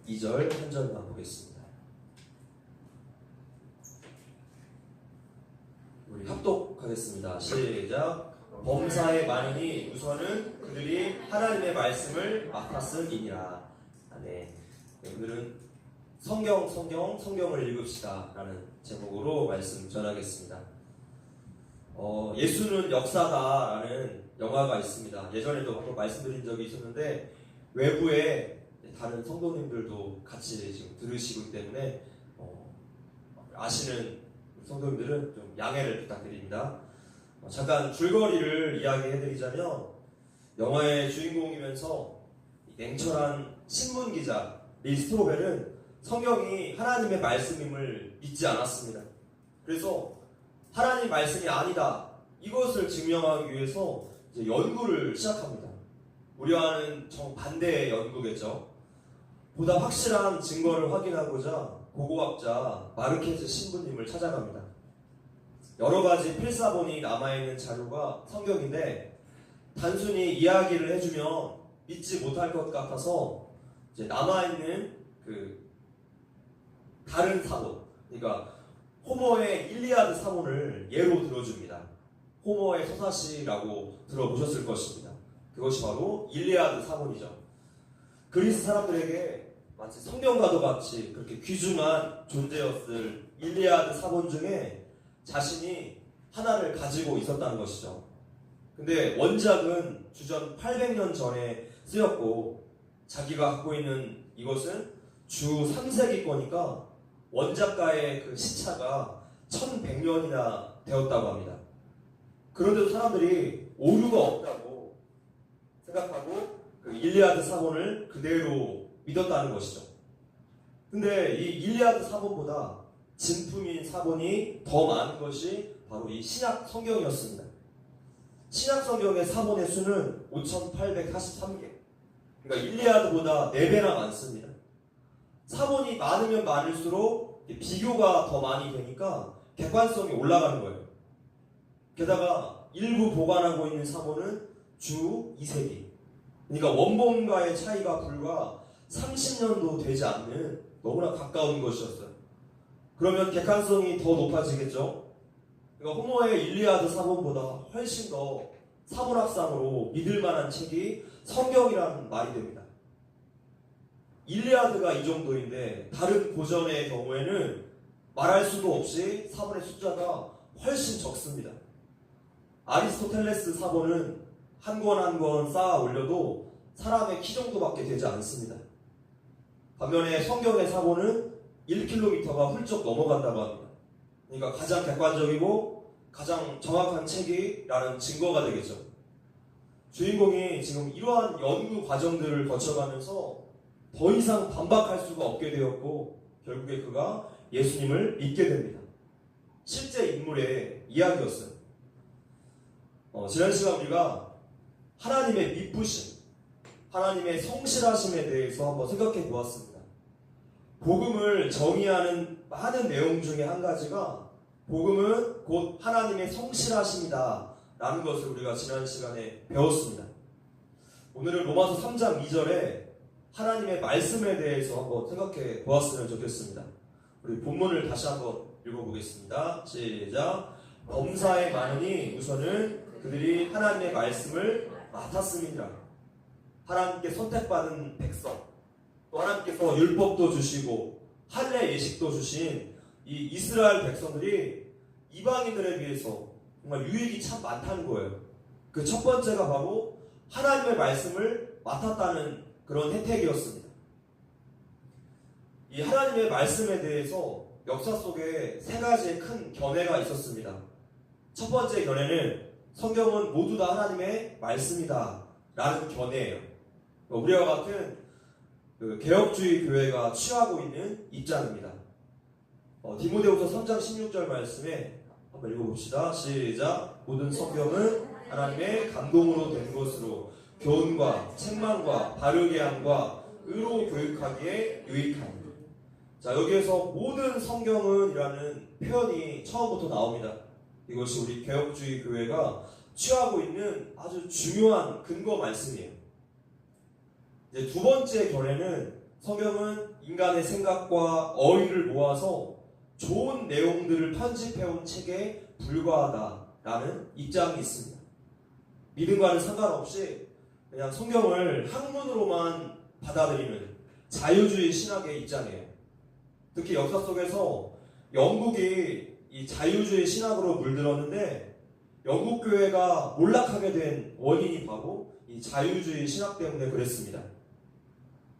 2절 한 절만 보겠습니다. 우리 합독하겠습니다. 시작. 범사에 많으니 우선은 그들이 하나님의 말씀을 맡았으니라. 네. 오늘은 성경을 읽읍시다 라는 제목으로 말씀 전하겠습니다. 예수는 역사다 라는 영화가 있습니다. 예전에도 한번 말씀드린 적이 있었는데 외부에 다른 성도님들도 같이 지금 들으시고 있기 때문에 아시는 성도님들은 좀 양해를 부탁드립니다. 잠깐 줄거리를 이야기해드리자면 영화의 주인공이면서 냉철한 신문기자 리 스트로벨은 성경이 하나님의 말씀임을 믿지 않았습니다. 그래서 하나님의 말씀이 아니다 이것을 증명하기 위해서 이제 연구를 시작합니다. 우리와는 정반대의 연구겠죠. 보다 확실한 증거를 확인하고자 고고학자 마르케스 신부님을 찾아갑니다. 여러 가지 필사본이 남아있는 자료가 성경인데 단순히 이야기를 해주면 믿지 못할 것 같아서 이제 남아있는 다른 사본, 그러니까 호머의 일리아드 사본을 예로 들어줍니다. 호머의 서사시라고 들어보셨을 것입니다. 그것이 바로 일리아드 사본이죠. 그리스 사람들에게 마치 성경과도 같이 그렇게 귀중한 존재였을 일리아드 사본 중에 자신이 하나를 가지고 있었다는 것이죠. 근데 원작은 주전 800년 전에 쓰였고 자기가 갖고 있는 이것은 주 3세기 거니까 원작가의 그 시차가 1100년이나 되었다고 합니다. 그런데도 사람들이 오류가 없다고 생각하고 그 일리아드 사본을 그대로 믿었다는 것이죠. 근데 이 일리아드 사본보다 진품인 사본이 더 많은 것이 바로 이 신약 성경이었습니다. 신약 성경의 사본의 수는 5843개. 그러니까 일리아드보다 4배나 많습니다. 사본이 많으면 많을수록 비교가 더 많이 되니까 객관성이 올라가는 거예요. 게다가 일부 보관하고 있는 사본은 주 2세기. 그러니까 원본과의 차이가 불과 30년도 되지 않는 너무나 가까운 것이었어요. 그러면 객관성이 더 높아지겠죠? 그러니까 호머의 일리아드 사본보다 훨씬 더 사본학상으로 믿을 만한 책이 성경이라는 말이 됩니다. 일리아드가 이 정도인데 다른 고전의 경우에는 말할 수도 없이 사본의 숫자가 훨씬 적습니다. 아리스토텔레스 사본은 한 권 한 권 쌓아 올려도 사람의 키 정도밖에 되지 않습니다. 반면에 성경의 사본은 1km가 훌쩍 넘어간다고 합니다. 그러니까 가장 객관적이고 가장 정확한 책이라는 증거가 되겠죠. 주인공이 지금 이러한 연구 과정들을 거쳐가면서 더 이상 반박할 수가 없게 되었고 결국에 그가 예수님을 믿게 됩니다. 실제 인물의 이야기였어요. 지난 시간 우리가 하나님의 미쁘심, 하나님의 성실하심에 대해서 한번 생각해 보았습니다. 복음을 정의하는 많은 내용 중에 한 가지가 복음은 곧 하나님의 성실하심이다 라는 것을 우리가 지난 시간에 배웠습니다. 오늘은 로마서 3장 2절에 하나님의 말씀에 대해서 한번 생각해 보았으면 좋겠습니다. 우리 본문을 다시 한번 읽어보겠습니다. 시작. 범사에 많으니 우선은 그들이 하나님의 말씀을 맡았음이니라. 하나님께 선택받은 백성, 또 하나님께서 율법도 주시고 할례 예식도 주신 이 이스라엘 백성들이 이방인들에 비해서 정말 유익이 참 많다는 거예요. 그 첫 번째가 바로 하나님의 말씀을 맡았다는 그런 혜택이었습니다. 이 하나님의 말씀에 대해서 역사 속에 세 가지의 큰 견해가 있었습니다. 첫 번째 견해는 성경은 모두 다 하나님의 말씀이다 라는 견해예요. 우리와 같은 개혁주의 교회가 취하고 있는 입장입니다. 디모데후서 3장 16절 말씀에 한번 읽어봅시다. 시작. 모든 성경은 하나님의 감동으로 된 것으로 교훈과 책망과 바르게 함과 의로 교육하기에 유익합니다. 자, 여기에서 모든 성경은 이라는 표현이 처음부터 나옵니다. 이것이 우리 개혁주의 교회가 취하고 있는 아주 중요한 근거 말씀이에요. 이제 두 번째 견해는 성경은 인간의 생각과 어휘를 모아서 좋은 내용들을 편집해온 책에 불과하다라는 입장이 있습니다. 믿음과는 상관없이 그냥 성경을 학문으로만 받아들이는 자유주의 신학의 입장이에요. 특히 역사 속에서 영국이 이 자유주의 신학으로 물들었는데 영국 교회가 몰락하게 된 원인이 바로 이 자유주의 신학 때문에 그랬습니다.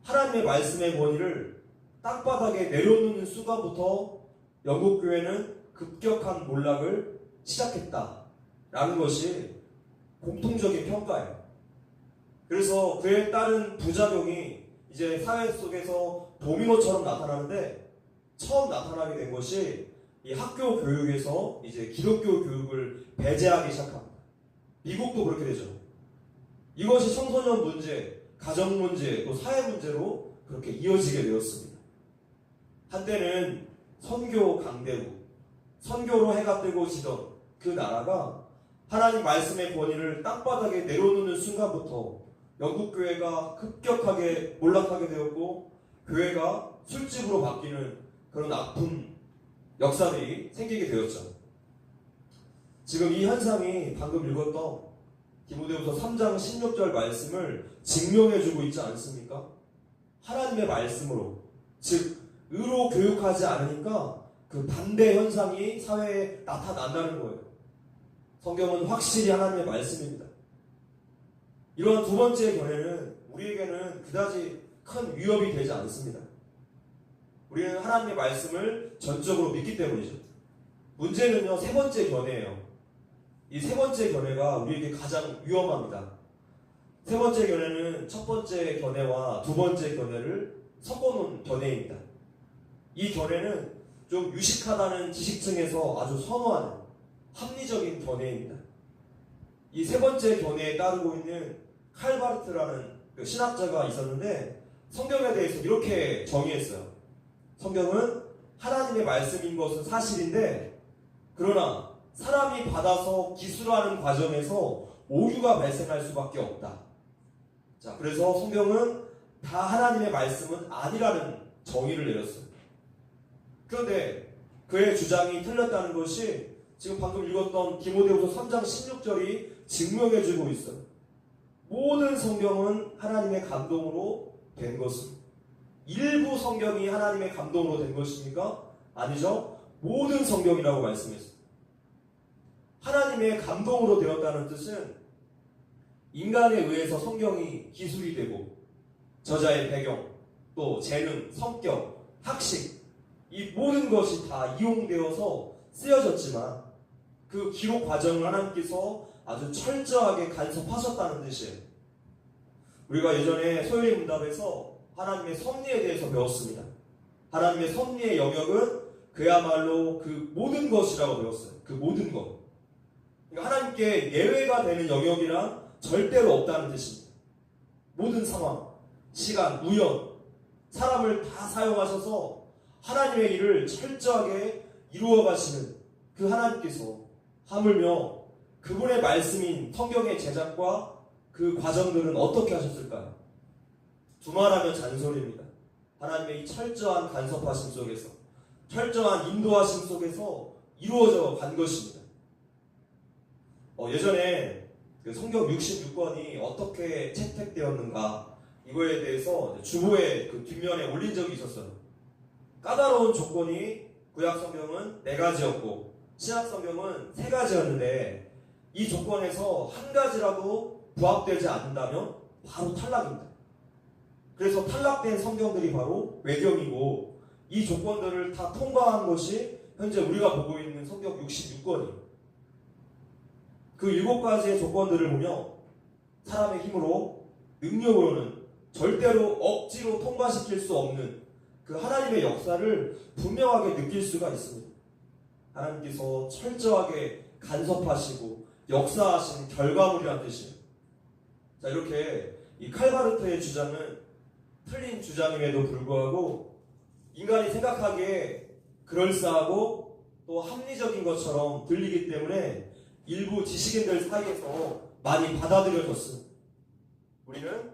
하나님의 말씀의 권위를 땅바닥에 내려놓는 순간부터 영국 교회는 급격한 몰락을 시작했다라는 것이 공통적인 평가예요. 그래서 그에 따른 부작용이 이제 사회 속에서 도미노처럼 나타나는데 처음 나타나게 된 것이 이 학교 교육에서 이제 기독교 교육을 배제하기 시작합니다. 미국도 그렇게 되죠. 이것이 청소년 문제, 가정 문제, 또 사회 문제로 그렇게 이어지게 되었습니다. 한때는 선교 강대국, 선교로 해가 뜨고 지던 그 나라가 하나님 말씀의 권위를 땅바닥에 내려놓는 순간부터 영국 교회가 급격하게 몰락하게 되었고 교회가 술집으로 바뀌는 그런 아픈 역사들이 생기게 되었죠. 지금 이 현상이 방금 읽었던 디모데후서 3장 16절 말씀을 증명해주고 있지 않습니까? 하나님의 말씀으로, 즉 의로 교육하지 않으니까 그 반대 현상이 사회에 나타난다는 거예요. 성경은 확실히 하나님의 말씀입니다. 이러한 두 번째 견해는 우리에게는 그다지 큰 위협이 되지 않습니다. 우리는 하나님의 말씀을 전적으로 믿기 때문이죠. 문제는요, 세 번째 견해예요. 이 세 번째 견해가 우리에게 가장 위험합니다. 세 번째 견해는 첫 번째 견해와 두 번째 견해를 섞어놓은 견해입니다. 이 견해는 좀 유식하다는 지식층에서 아주 선호하는 합리적인 견해입니다. 이 세 번째 견해에 따르고 있는 칼바르트라는 신학자가 있었는데 성경에 대해서 이렇게 정의했어요. 성경은 하나님의 말씀인 것은 사실인데 그러나 사람이 받아서 기술하는 과정에서 오류가 발생할 수밖에 없다. 자, 그래서 성경은 다 하나님의 말씀은 아니라는 정의를 내렸어요. 그런데 그의 주장이 틀렸다는 것이 지금 방금 읽었던 디모데후서 3장 16절이 증명해주고 있어요. 모든 성경은 하나님의 감동으로 된 것은 일부 성경이 하나님의 감동으로 된 것입니까? 아니죠. 모든 성경이라고 말씀했어요. 하나님의 감동으로 되었다는 뜻은 인간에 의해서 성경이 기술이 되고 저자의 배경, 또 재능, 성격, 학식 이 모든 것이 다 이용되어서 쓰여졌지만 그 기록 과정을 하나님께서 아주 철저하게 간섭하셨다는 뜻이에요. 우리가 예전에 소요리 문답에서 하나님의 섭리에 대해서 배웠습니다. 하나님의 섭리의 영역은 그야말로 그 모든 것이라고 배웠어요. 그 모든 것. 그러니까 하나님께 예외가 되는 영역이란 절대로 없다는 뜻입니다. 모든 상황, 시간, 우연, 사람을 다 사용하셔서 하나님의 일을 철저하게 이루어 가시는 그 하나님께서 하물며 그분의 말씀인 성경의 제작과 그 과정들은 어떻게 하셨을까요? 두말하면 잔소리입니다. 하나님의 이 철저한 간섭하심 속에서, 철저한 인도하심 속에서 이루어져 간 것입니다. 예전에 그 성경 66권이 어떻게 채택되었는가 이거에 대해서 주보에 그 뒷면에 올린 적이 있었어요. 까다로운 조건이 구약 성경은 4가지였고 신약 성경은 3가지였는데 이 조건에서 한 가지라도 부합되지 않는다면 바로 탈락입니다. 그래서 탈락된 성경들이 바로 외경이고 이 조건들을 다 통과한 것이 현재 우리가 보고 있는 성경 66권이에요. 그 7가지의 조건들을 보며 사람의 힘으로 능력으로는 절대로 억지로 통과시킬 수 없는 그 하나님의 역사를 분명하게 느낄 수가 있습니다. 하나님께서 철저하게 간섭하시고 역사하신 결과물이란 뜻이에요. 자, 이렇게 이 칼바르트의 주장은 틀린 주장임에도 불구하고 인간이 생각하기에 그럴싸하고 또 합리적인 것처럼 들리기 때문에 일부 지식인들 사이에서 많이 받아들여졌습니다. 우리는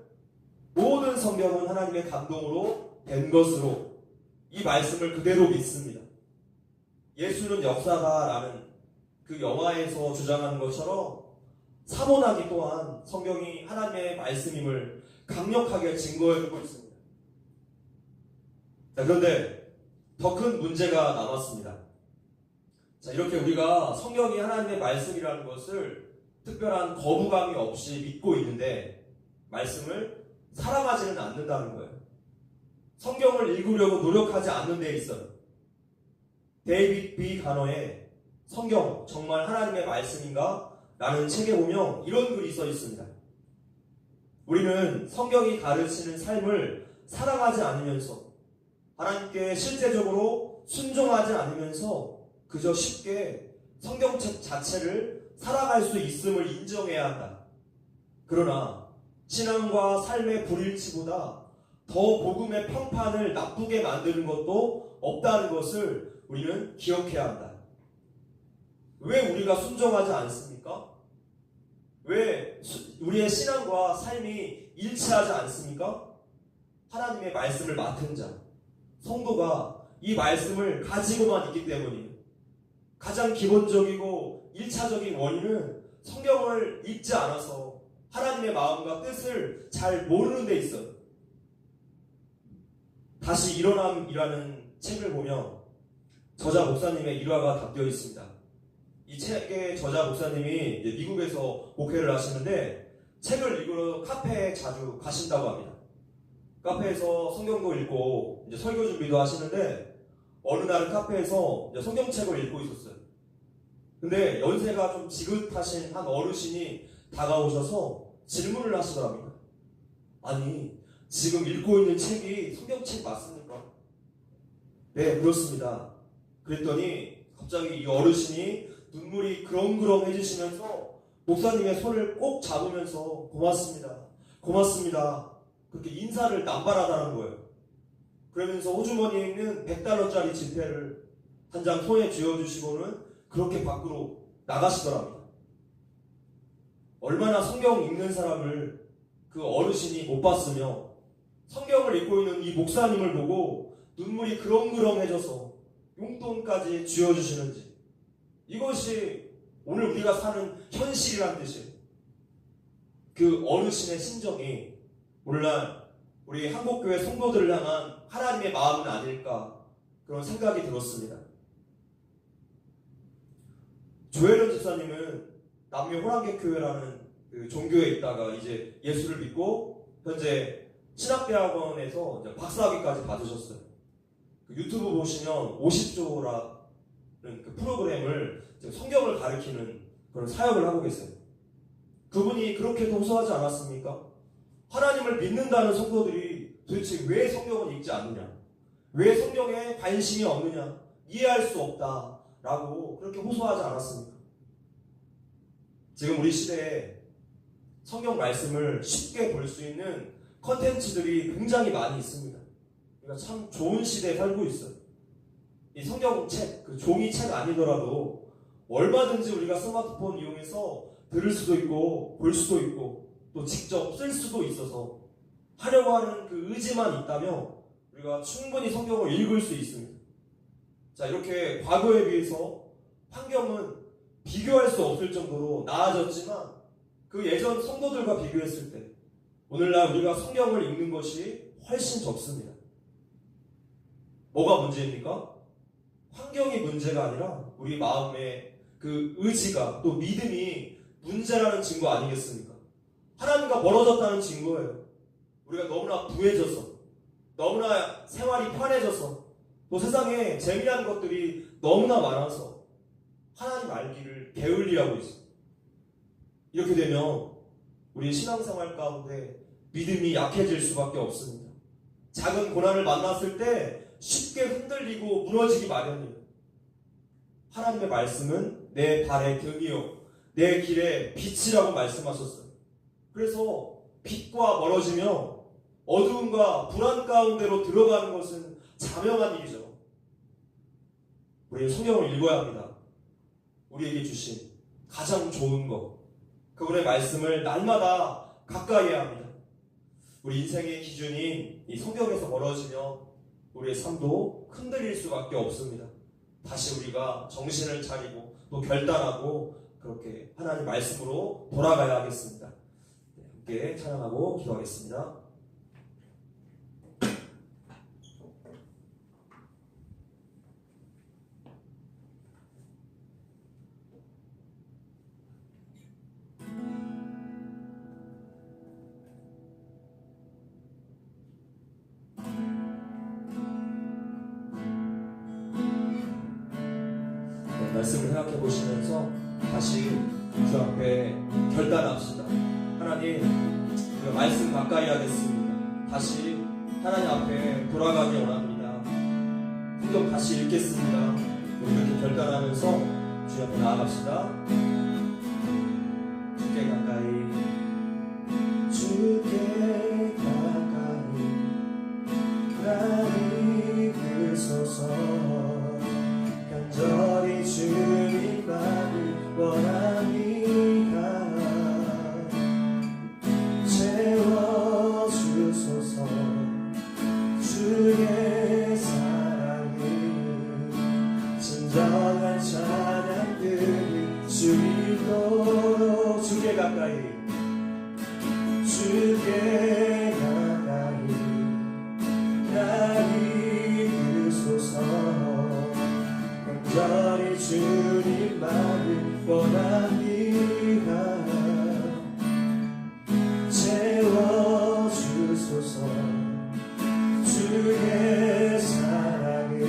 모든 성경은 하나님의 감동으로 된 것으로 이 말씀을 그대로 믿습니다. 예수는 역사다라는 그 영화에서 주장하는 것처럼 사모나기 또한 성경이 하나님의 말씀임을 강력하게 증거해주고 있습니다. 자, 그런데 더 큰 문제가 남았습니다. 자, 이렇게 우리가 성경이 하나님의 말씀이라는 것을 특별한 거부감이 없이 믿고 있는데 말씀을 사랑하지는 않는다는 거예요. 성경을 읽으려고 노력하지 않는 데 있어요. 데이빗 B. 가너의 성경 정말 하나님의 말씀인가? 라는 책에 보면 이런 글이 써 있습니다. 우리는 성경이 가르치는 삶을 사랑하지 않으면서 하나님께 실제적으로 순종하지 않으면서 그저 쉽게 성경책 자체를 살아갈 수 있음을 인정해야 한다. 그러나 신앙과 삶의 불일치보다 더 복음의 평판을 나쁘게 만드는 것도 없다는 것을 우리는 기억해야 한다. 왜 우리가 순종하지 않습니까? 왜 우리의 신앙과 삶이 일치하지 않습니까? 하나님의 말씀을 맡은 자, 성도가 이 말씀을 가지고만 있기 때문이에요. 가장 기본적이고 1차적인 원인은 성경을 읽지 않아서 하나님의 마음과 뜻을 잘 모르는 데 있어요. 다시 일어남이라는 책을 보면 저자 목사님의 일화가 담겨 있습니다. 이 책의 저자 목사님이 미국에서 목회를 하시는데 책을 읽으러 카페에 자주 가신다고 합니다. 카페에서 성경도 읽고 이제 설교 준비도 하시는데 어느 날은 카페에서 이제 성경책을 읽고 있었어요. 근데 연세가 좀 지긋하신 한 어르신이 다가오셔서 질문을 하시더랍니다. 아니, 지금 읽고 있는 책이 성경책 맞습니까? 네, 그렇습니다. 그랬더니 갑자기 이 어르신이 눈물이 그렁그렁해지시면서 목사님의 손을 꼭 잡으면서 고맙습니다. 고맙습니다. 그렇게 인사를 남발하다는 거예요. 그러면서 호주머니에 있는 $100짜리 지폐를 한 장 손에 쥐어주시고는 그렇게 밖으로 나가시더랍니다. 얼마나 성경 읽는 사람을 그 어르신이 못 봤으며 성경을 읽고 있는 이 목사님을 보고 눈물이 그렁그렁해져서 용돈까지 쥐어주시는지, 이것이 오늘 우리가 사는 현실이란 뜻이에요. 그 어르신의 심정이 오늘날 우리 한국교회 성도들을 향한 하나님의 마음은 아닐까, 그런 생각이 들었습니다. 조혜련 집사님은 남미 호랑객교회라는 그 종교에 있다가 이제 예수를 믿고 현재 신학대학원에서 이제 박사학위까지 받으셨어요. 그 유튜브 보시면 50조라는 그 프로그램을 성경을 가르치는 그런 사역을 하고 계세요. 그분이 그렇게 동서하지 않았습니까? 하나님을 믿는다는 성도들이 도대체 왜 성경을 읽지 않느냐, 왜 성경에 관심이 없느냐, 이해할 수 없다라고 그렇게 호소하지 않았습니까? 지금 우리 시대에 성경 말씀을 쉽게 볼 수 있는 컨텐츠들이 굉장히 많이 있습니다. 그러니까 참 좋은 시대에 살고 있어요. 이 성경책, 그 종이책 아니더라도 얼마든지 우리가 스마트폰 이용해서 들을 수도 있고 볼 수도 있고 또 직접 쓸 수도 있어서 하려고 하는 그 의지만 있다면 우리가 충분히 성경을 읽을 수 있습니다. 자, 이렇게 과거에 비해서 환경은 비교할 수 없을 정도로 나아졌지만 그 예전 성도들과 비교했을 때 오늘날 우리가 성경을 읽는 것이 훨씬 적습니다. 뭐가 문제입니까? 환경이 문제가 아니라 우리 마음의 그 의지가, 또 믿음이 문제라는 증거 아니겠습니까? 하나님과 멀어졌다는 증거예요. 우리가 너무나 부해져서, 너무나 생활이 편해져서, 또 세상에 재미난 것들이 너무나 많아서 하나님 알기를 게을리하고 있어요. 이렇게 되면 우리 신앙생활 가운데 믿음이 약해질 수밖에 없습니다. 작은 고난을 만났을 때 쉽게 흔들리고 무너지기 마련이에요. 하나님의 말씀은 내 발의 등이요 내 길의 빛이라고 말씀하셨어요. 그래서 빛과 멀어지며 어두움과 불안 가운데로 들어가는 것은 자명한 일이죠. 우리는 성경을 읽어야 합니다. 우리에게 주신 가장 좋은 것, 그분의 말씀을 날마다 가까이 해야 합니다. 우리 인생의 기준이 이 성경에서 멀어지면 우리의 삶도 흔들릴 수밖에 없습니다. 다시 우리가 정신을 차리고 또 결단하고 그렇게 하나님 말씀으로 돌아가야 하겠습니다. 함께 찬양하고 기도하겠습니다. 말씀을 생각해 보시면서 다시 주 앞에 결단합시다. 하나님, 우리가 말씀 가까이 하겠습니다. 다시 하나님 앞에 돌아가기 원합니다. 성경 다시 읽겠습니다. 우리 이렇게 결단하면서 주 앞에 나아갑시다. 주께 가까이, 주께 가까이 나를 이끄소서. 간절히 주님만을 원합니다. 채워주소서. 주의 사랑을 진정한 찬양들이 주이도록. 주께 가까이, 주께 가까이 날 이끄소서. 간절히 주님만을 원합니다. 채워주소서. 주의 사랑을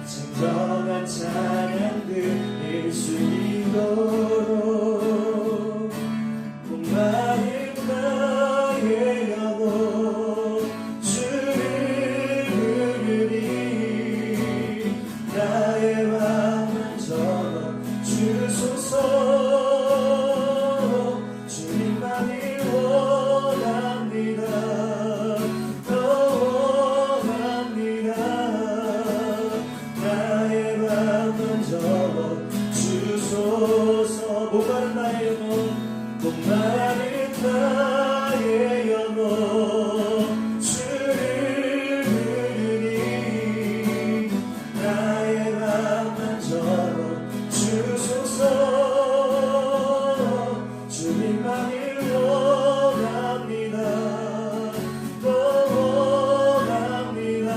진정한 찬양들일 수 있도록. 목마른 나의 영혼 주를 부르니 나의 맘을 적어주소서. 주님만을 원합니다. 더 원합니다. 나의 맘을 적어주소서. 목마른 나의 영혼, 목마른 나의 영혼 주를 부르니 나의 맘만 적어주소서. 주님만을 원합니다. 더 원합니다.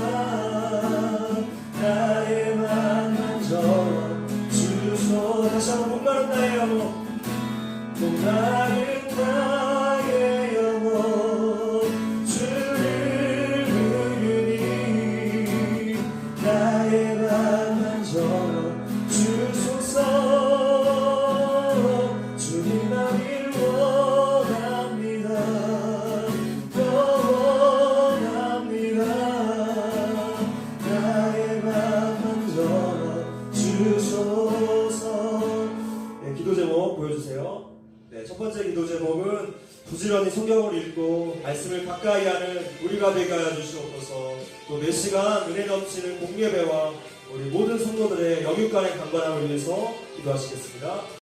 나의 맘만 적어주소서. 다시 한번 목마른 나의 영혼, 목마른 나의 영혼 주를 부르니 나의 맘만 적어주소서. 주님만을 원합니다. 더 원합니다. 나의 맘만 적어주소서. 네, 기도 제목 보여주세요. 네, 첫 번째 기도 제목은 부지런히 성경을 읽고 말씀을 가까이 하는 우리가 되게 하여 주시옵소서. 또 매 시간 은혜 넘치는 공예배와 우리 모든 성도들의 영육간의 강건함을 위해서 기도하시겠습니다.